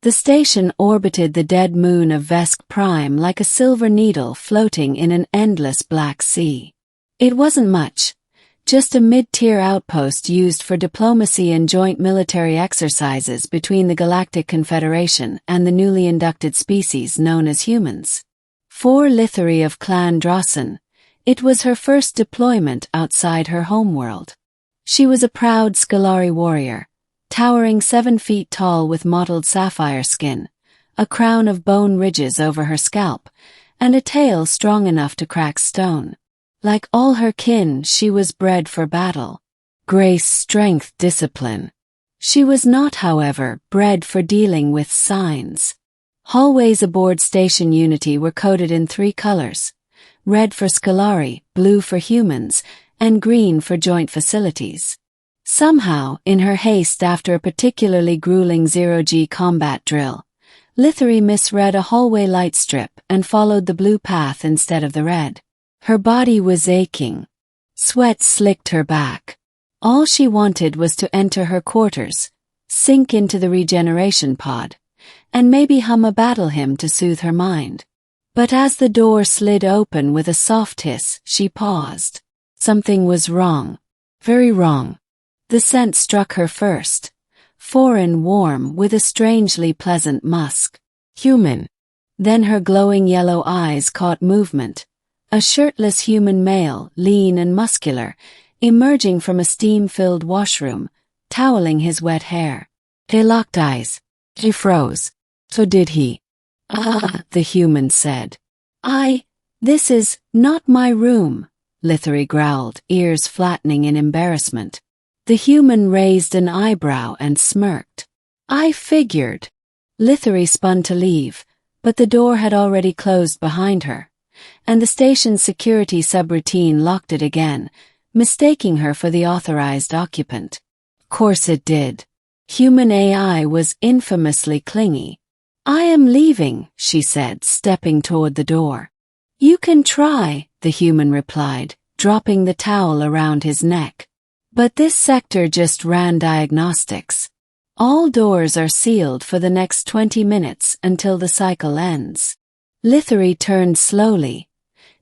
The station orbited the dead moon of Vesk Prime like a silver needle floating in an endless black sea. It wasn't much, just a mid-tier outpost used for diplomacy and joint military exercises between the Galactic Confederation and the newly inducted species known as humans. For Lithari of Clan Drossen, it was her first deployment outside her homeworld. She was a proud Skelari warrior, towering 7 feet tall with mottled sapphire skin, a crown of bone ridges over her scalp, and a tail strong enough to crack stone. Like all her kin, she was bred for battle. Grace, strength, discipline. She was not, however, bred for dealing with signs. Hallways aboard Station Unity were coded in 3 colors: red for Skelari, blue for humans, and green for joint facilities. Somehow, in her haste after a particularly grueling zero-G combat drill, Lithari misread a hallway light strip and followed the blue path instead of the red. Her body was aching. Sweat slicked her back. All she wanted was to enter her quarters, sink into the regeneration pod, and maybe hum a battle hymn to soothe her mind. But as the door slid open with a soft hiss, she paused. Something was wrong. Very wrong. The scent struck her first, foreign, warm, with a strangely pleasant musk. Human. Then her glowing yellow eyes caught movement. A shirtless human male, lean and muscular, emerging from a steam-filled washroom, toweling his wet hair. They locked eyes. She froze. So did he. "Ah," the human said. This is not my room," Lithari growled, ears flattening in embarrassment. The human raised an eyebrow and smirked. "I figured." Lithari spun to leave, but the door had already closed behind her, and the station's security subroutine locked it again, mistaking her for the authorized occupant. Of course it did. Human AI was infamously clingy. "I am leaving," she said, stepping toward the door. "You can try," the human replied, dropping the towel around his neck. "But this sector just ran diagnostics. All doors are sealed for the next 20 minutes until the cycle ends." Lithari turned slowly,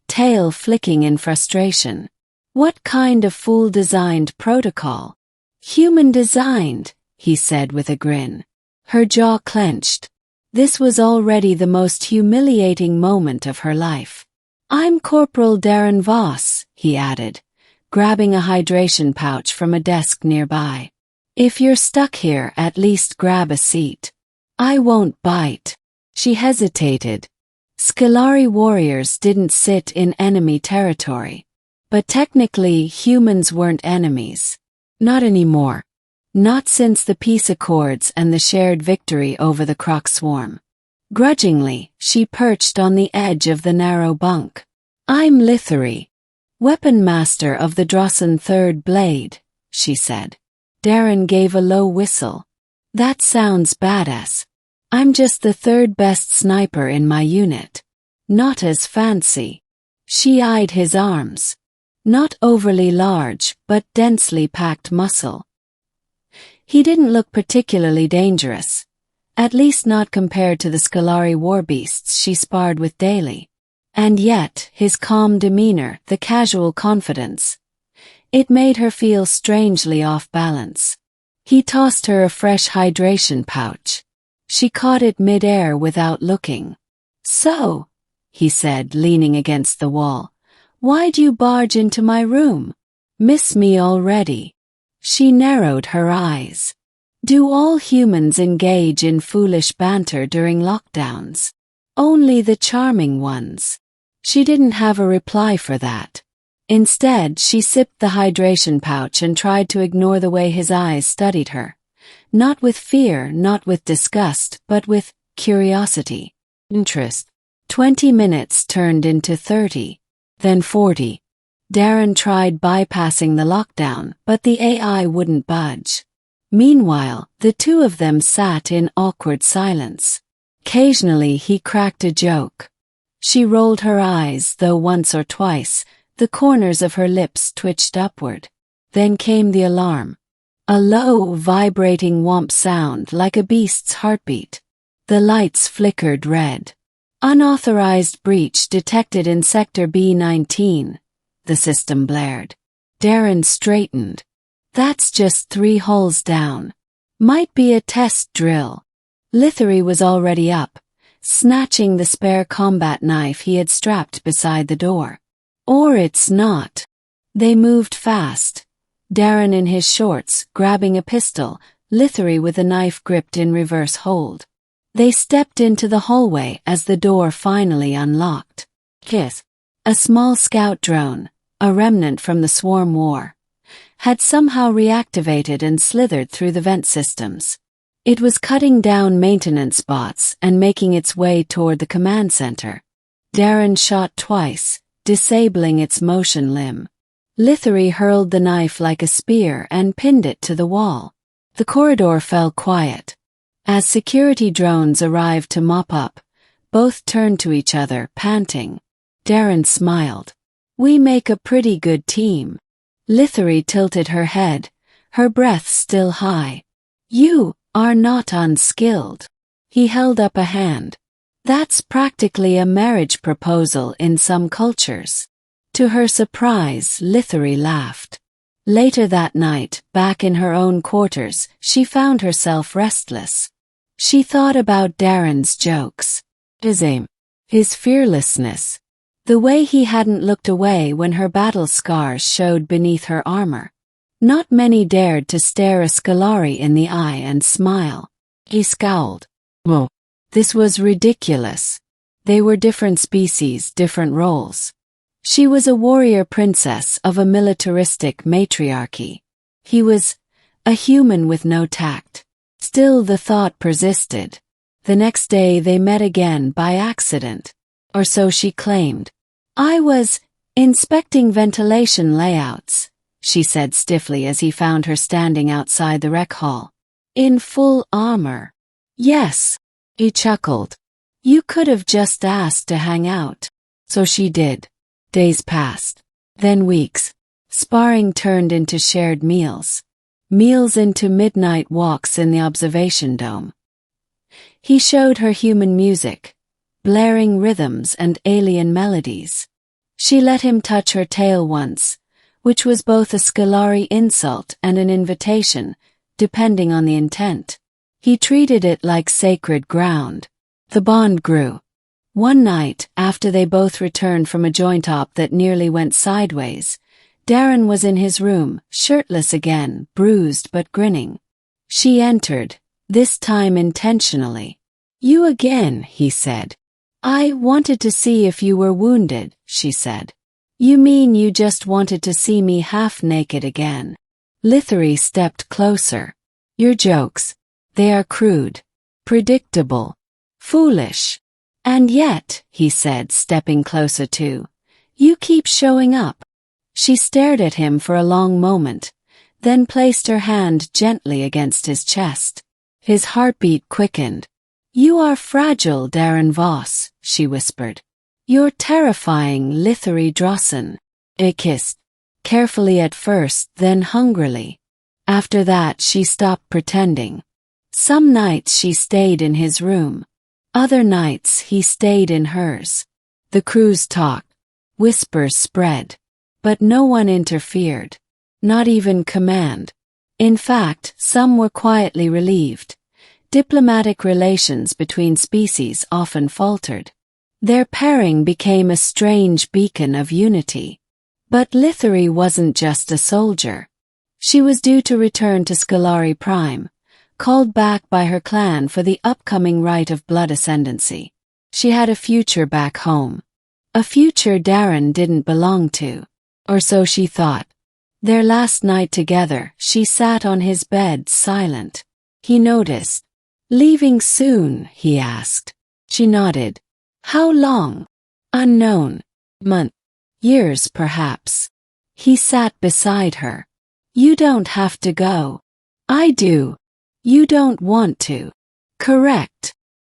tail flicking in frustration. "What kind of fool-designed protocol?" "Human-designed," he said with a grin. Her jaw clenched. This was already the most humiliating moment of her life. "I'm Corporal Darren Voss," he added, grabbing a hydration pouch from a desk nearby. "If you're stuck here, at least grab a seat. I won't bite." She hesitated. Skelari warriors didn't sit in enemy territory. But technically, humans weren't enemies. Not anymore. Not since the peace accords and the shared victory over the Croc swarm. Grudgingly, she perched on the edge of the narrow bunk. "I'm Lithari, Weapon Master of the Drossen Third Blade," she said. Darren gave a low whistle. "That sounds badass. I'm just the 3rd best sniper in my unit. Not as fancy." She eyed his arms. Not overly large, but densely packed muscle. He didn't look particularly dangerous, at least not compared to the Skelari warbeasts she sparred with daily. And yet, his calm demeanor, the casual confidence, it made her feel strangely off balance. He tossed her a fresh hydration pouch. She caught it mid-air without looking. "So," he said, leaning against the wall, "why'd you barge into my room? Miss me already?" She narrowed her eyes. "Do all humans engage in foolish banter during lockdowns? Only the charming ones." She didn't have a reply for that. Instead, she sipped the hydration pouch and tried to ignore the way his eyes studied her. Not with fear, not with disgust, but with curiosity, interest. 20 minutes turned into 30, then 40. Darren tried bypassing the lockdown, but the AI wouldn't budge. Meanwhile, the two of them sat in awkward silence. Occasionally he cracked a joke. She rolled her eyes, though once or twice, the corners of her lips twitched upward. Then came the alarm. A low, vibrating whomp sound like a beast's heartbeat. The lights flickered red. Unauthorized breach detected in Sector B-19, the system blared. Darren straightened. That's just 3 holes down. Might be a test drill. Lithary was already up, snatching the spare combat knife he had strapped beside the door. Or it's not. They moved fast. Darren in his shorts, grabbing a pistol, Lithary with a knife gripped in reverse hold. They stepped into the hallway as the door finally unlocked. Kiss. A small scout drone, a remnant from the swarm war, had somehow reactivated and slithered through the vent systems. It was cutting down maintenance bots and making its way toward the command center. Darren shot twice, disabling its motion limb. Lithary hurled the knife like a spear and pinned it to the wall. The corridor fell quiet. As security drones arrived to mop up, both turned to each other, panting. Darren smiled. We make a pretty good team. Lithary tilted her head, her breath still high. You are not unskilled. He held up a hand. That's practically a marriage proposal in some cultures. To her surprise, Lithary laughed. Later that night, back in her own quarters, she found herself restless. She thought about Darren's jokes. His aim. His fearlessness. The way he hadn't looked away when her battle scars showed beneath her armor. Not many dared to stare a Scolari in the eye and smile. He scowled. Well, this was ridiculous. They were different species, different roles. She was a warrior princess of a militaristic matriarchy. He was a human with no tact. Still the thought persisted. The next day they met again by accident. Or so she claimed. I was inspecting ventilation layouts, she said stiffly as he found her standing outside the rec hall. In full armor. Yes, he chuckled. You could have just asked to hang out. So she did. Days passed. Then weeks. Sparring turned into shared meals. Meals into midnight walks in the observation dome. He showed her human music, blaring rhythms and alien melodies. She let him touch her tail once, which was both a Scolari insult and an invitation, depending on the intent. He treated it like sacred ground. The bond grew. One night, after they both returned from a joint op that nearly went sideways, Darren was in his room, shirtless again, bruised but grinning. She entered, this time intentionally. You again, he said. I wanted to see if you were wounded, she said. You mean you just wanted to see me half naked again? Lithary stepped closer. Your jokes. They are crude. Predictable. Foolish. And yet, he said, stepping closer too, you keep showing up. She stared at him for a long moment, then placed her hand gently against his chest. His heartbeat quickened. You are fragile, Darren Voss, she whispered. You're terrifying, Lithary Drossen. They kissed. Carefully at first, then hungrily. After that she stopped pretending. Some nights she stayed in his room. Other nights he stayed in hers. The crews talked. Whispers spread. But no one interfered. Not even command. In fact, some were quietly relieved. Diplomatic relations between species often faltered. Their pairing became a strange beacon of unity. But Lithary wasn't just a soldier. She was due to return to Scolari Prime, called back by her clan for the upcoming rite of blood ascendancy. She had a future back home. A future Darren didn't belong to. Or so she thought. Their last night together, she sat on his bed silent. He noticed. Leaving soon, he asked. She nodded. How long? Unknown. Month. Years, perhaps. He sat beside her. You don't have to go. I do. You don't want to. Correct.